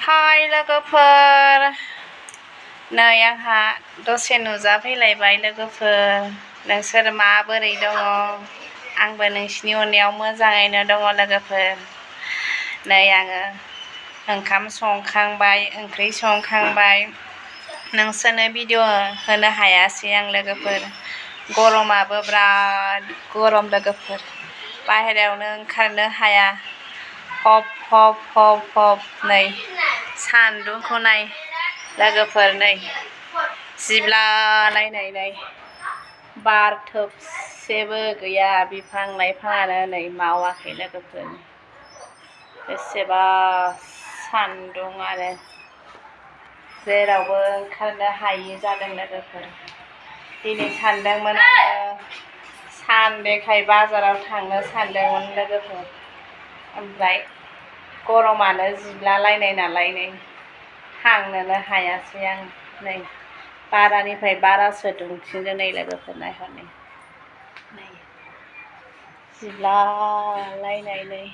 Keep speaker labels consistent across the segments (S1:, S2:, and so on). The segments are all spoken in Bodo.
S1: हाय लोगोफोर नै आंहा दसे नुजाफैलायबाय लोगोफोर नोंसोर माबोरै दङ आंबो नोंसिनि अननायाव मोजाङैनो दङ लोगोफोर नै आङो ओंखाम संखांबाय ओंख्रि संखांबाय नोंसोरनो भिडिअ होनो हायासै आं लोगोफोर गरमाबो बिराद गरम लोगोफोर बाहेरायावनो ओंखारनो हाया हब हब हब हब नै सान्दुंखौ नाय लोगोफोर नै जिब्लालायनाय नै बार थोबसेबो गैया बिफां लाइफाङानो नै मावाखै लोगोफोर बेसेबा सान्दुं आरो जेरावबो ओंखारनो हायि जादों लोगोफोर दिनै सानदोंमोन आङो सानदेखाय बाजाराव थांनो सानदोंमोन लोगोफोर ओमफ्राय गरमानो जिब्लालायनाय नालाय नै थांनोनो हायासै आं नै बारानिफ्राय बारासो दुंफिनदों नै लोगोफोर नायहर नै जिब्लालायनाय नै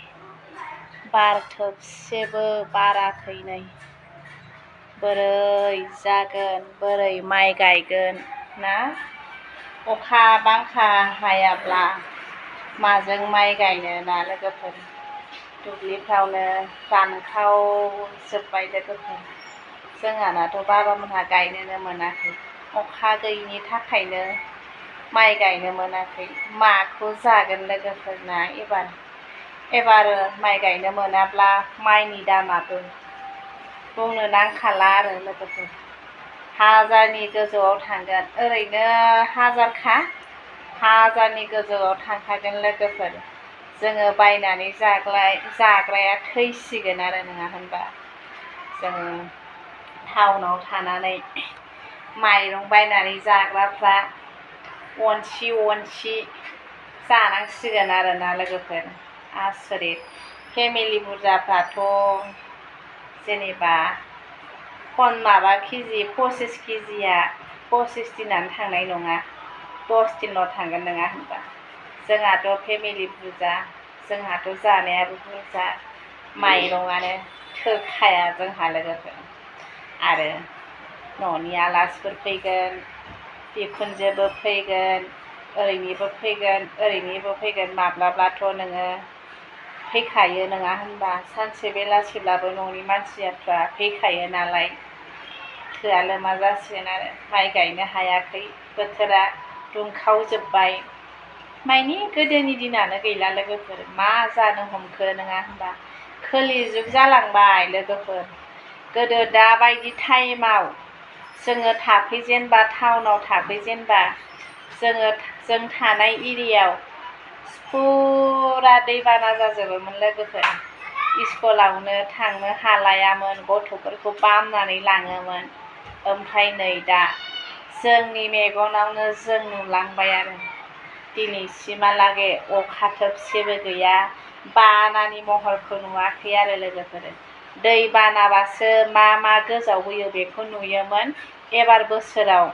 S1: बार थोबसेबो बाराखै नै बोरै जागोन बोरै माइ गायगोन ना अखा बांखा हायाब्ला माजों माइ गायनो ना लोगोफोर दुब्लिफ्रावनो रानखावजोब्बाय लोगोफोर जोंहानाथ' बाबामोनहा गायनोनो मोनाखै अखा गैयिनि थाखायनो माइ गायनो मोनाखै माखौ जागोन लोगोफोरना एबार माइ गायनो मोनाब्ला माइनि दामाबो बुंनो नांखाला आरो लोगोफोर हाजारनि गोजौआव थांगोन ओरैनो हाजारनि गोजौआव थांखागोन लोगोफोर जोङो बायनानै जाग्राया थैसिगोन आरो नङा होनबा जोङो टाउनाव थानानै माइरं बायनानै जाग्राफ्रा अनसि जानांसिगोन आरोना लोगोफोर आसरित फेमिलि बुरजाफ्राथ' जेनेबा केजि 25 केजिया 25 दिनानो थांनाय नङा 10 दिनल' थांगोन नङा होनबा जोंहाथ' फेमिलि बुरजा जोंहाथ' जानायाबो बुरजा माइरंआनो थोखाया जोंहा लोगोफोर आरो न'नि आलासिफोर फैगोन बिखुनजोबो फैगोन ओरैनिबो फैगोन माब्लाबाथ' नोङो फैखायो नङा होनबा सानसे बेलासिब्लाबो न'नि मानसिफ्रा फैखायो नालाय थोआ लोमा जासिगोन आरो माइ गायनो हायाखै बोथोरा दुंखावजोब्बाय माइनि गोदोनि दिनानो गैला लोगोफोर मा जानो हमखो नङा होनबा खोलि जुग जालांबाय लोगोफोर गोदो दाबायदि टाइमाव जोङो थाफैजेनबा टाउनाव थाफैजेनबा जों थानाय एरियायाव फुरा दैबाना जाजोबोमोन लोगोफोर स्कुलावनो थांनो हालायामोन गथ'फोरखौ बामनानै लाङोमोन ओमफ्राय नै दा जोंनि मेगनावनो जों नुलांबाय आरो दिनैसिमहालागै अखा थोबसेबो गैया बानानि महरखौ नुवाखै आरो लोगोफोर दै बानाबासो मा गोजावबोयो बेखौ नुयोमोन एबार बोसोराव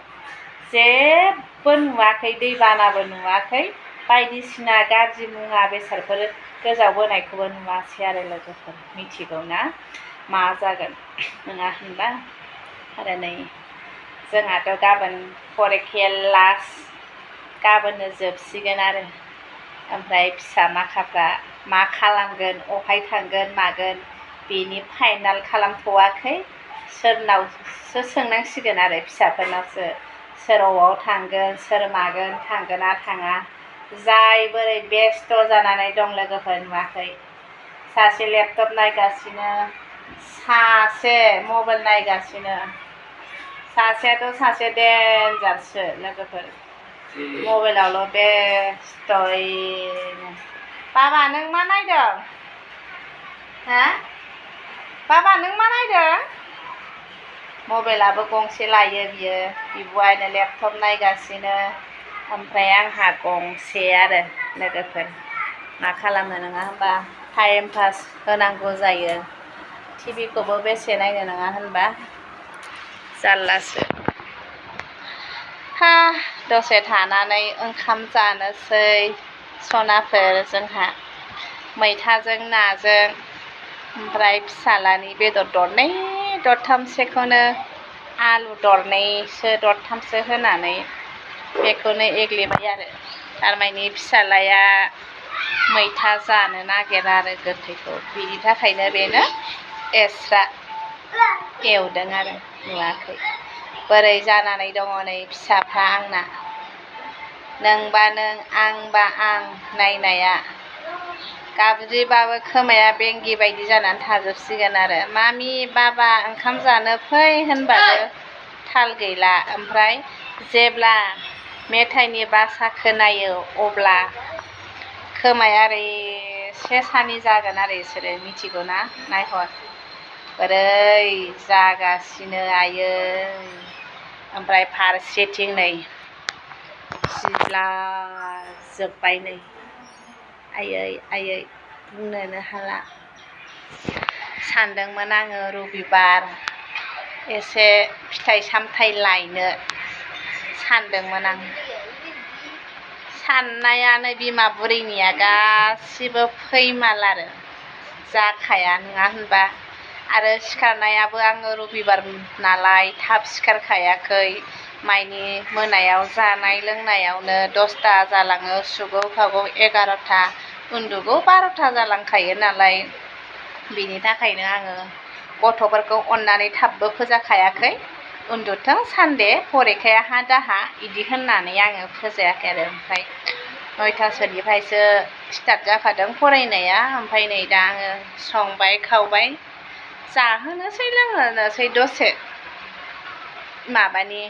S1: जेबो नुवाखै दै बानाबो नुवाखै बायदिसिना गाज्रि मुवा बेसादफोर गोजावबोनायखौबो नुवासै आरो लोगोफोर मिथिगौ ना मा जागोन नङा होनबा आरो नै जोंहाथ' गाबोन फरिखाया लास्ट गाबोननो जोबसिगोन आरो ओमफ्राय फिसा माखाफ्रा मा खालामगोन अहाय थांगोन मागोन बेनि फाइनाल खालामथ'वाखै सोरनावसो सोंनांसिगोन आरो फिसाफोरनावसो सोर अबाव थांगोन सोर मागोन थांगोन ना थाङा जाय बोरै बेस्थ' जानानै दं लोगोफोर नुवाखै सासे लेपटप नायगासिनो सासे मबाइल नायगासिनो सासे देन्जारसो लोगोफोर मबाइलावल' बेस्थ'यैनो बाबा नों मा नायदों हा बाबा नों मा नायदों मबाइलाबो गंसे लायो बियो बिब'आनो लेपटप नायगासिनो ओमफ्राय आंहा गंसे आरो लोगोफोर मा खालामनो नङा होनबा टाइम पास होनांगौ जायो टिभिखौबो बेसे नायनो नङा होनबा जारलासो दसे थानानै ओंखाम जानोसै सनाफोर जोंहा मैथाजों नाजों ओमफ्राय फिसालानि बेदर दरनै दरथामसोखौनो आलु दरनैसो दरथामसो होनानै बेखौनो एग्लिबाय आरो थारमानि फिसालाया मैथा जानो नागिरा आरो गोखैखौ बिनि थाखायनो बेनो एक्सट्रा एवदों आरो नुवाखै बोरै जानानै दङ नै फिसाफ्रा आंना नोंबा नों आंबा आं नायनाया गाबज्रिबाबो खोमाया बेंगि बायदि जानानै थाजोबसिगोन आरो मामि बाबा ओंखाम जानो फै होनबाबो थाल गैला ओमफ्राय जेब्ला मेथाइनि बासा खोनायो अब्ला खोमाया ओरै सेसानि जागोन आरो बिसोरो मिथिगौ ना नायहर बोरै जागासिनो आयै ओमफ्राय फारसेथिं नै सिज्ला जोब्बाय नै आयै आयै बुंनोनो हाला सानदोंमोन आङो रबिबार एसे फिथाइ सामथाइ लायनो सानदोंमोन आं साननायानो बिमा बुरैनिया गासिबो फैमाल आरो जाखाया नङा होनबा आरो सिखारनायाबो आङो रबिबार नालाय थाब सिखारखायाखै माइनि मोनायाव जानाय लोंनायावनो 10ता जालाङो सुगौ खावगौ 11ता उन्दुगौ 12ता जालांखायो नालाय बिनि थाखायनो आङो गथ'फोरखौ अननानै थाबबो फोजाखायाखै उन्दुथों सानदे फरिखाया हा दाहा इदि होननानै आङो फोजायाखै आरो ओमफ्राय 9तासोनिफ्रायसो स्टार्ट जाखादों फरायनाया ओमफ्राय नै दा आङो संबाय खावबाय जाहोनोसै लोंहोनोसै दसे माबानि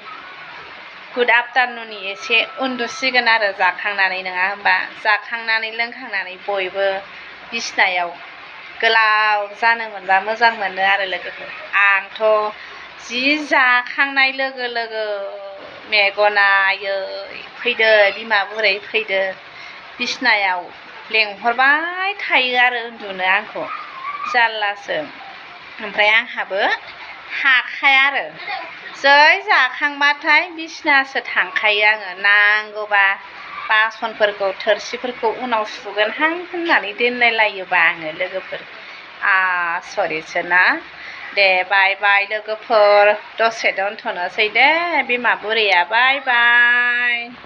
S1: गुड आफ्टारनुननि एसे उन्दुसिगोन आरो जाखांनानै नङा होमबा जाखांनानै लोंखांनानै बयबो बिसिनायाव गोलाव जानो मोनबा मोजां मोनो आरो लोगोफोर आंथ' जि जाखांनाय लोगो लोगो मेगना आयै फैदो बिमा बुरै फैदो बिसिनायाव लेंहरबाय थायो आरो उन्दुनो आंखौ जारलासो ओमफ्राय आंहाबो हाखाया आरो जै जाखांबाथाय बिसिनासो थांखायो आङो नांगौबा बासनफोरखौ थोरसिफोरखौ उनाव सुगोनहां होननानै दोनलायलायोबा आङो लोगोफोर आसरितसो ना दे बाय बाय लोगोफोर दसे दोनथ'नोसै दे बिमा बुरैया बाय बाय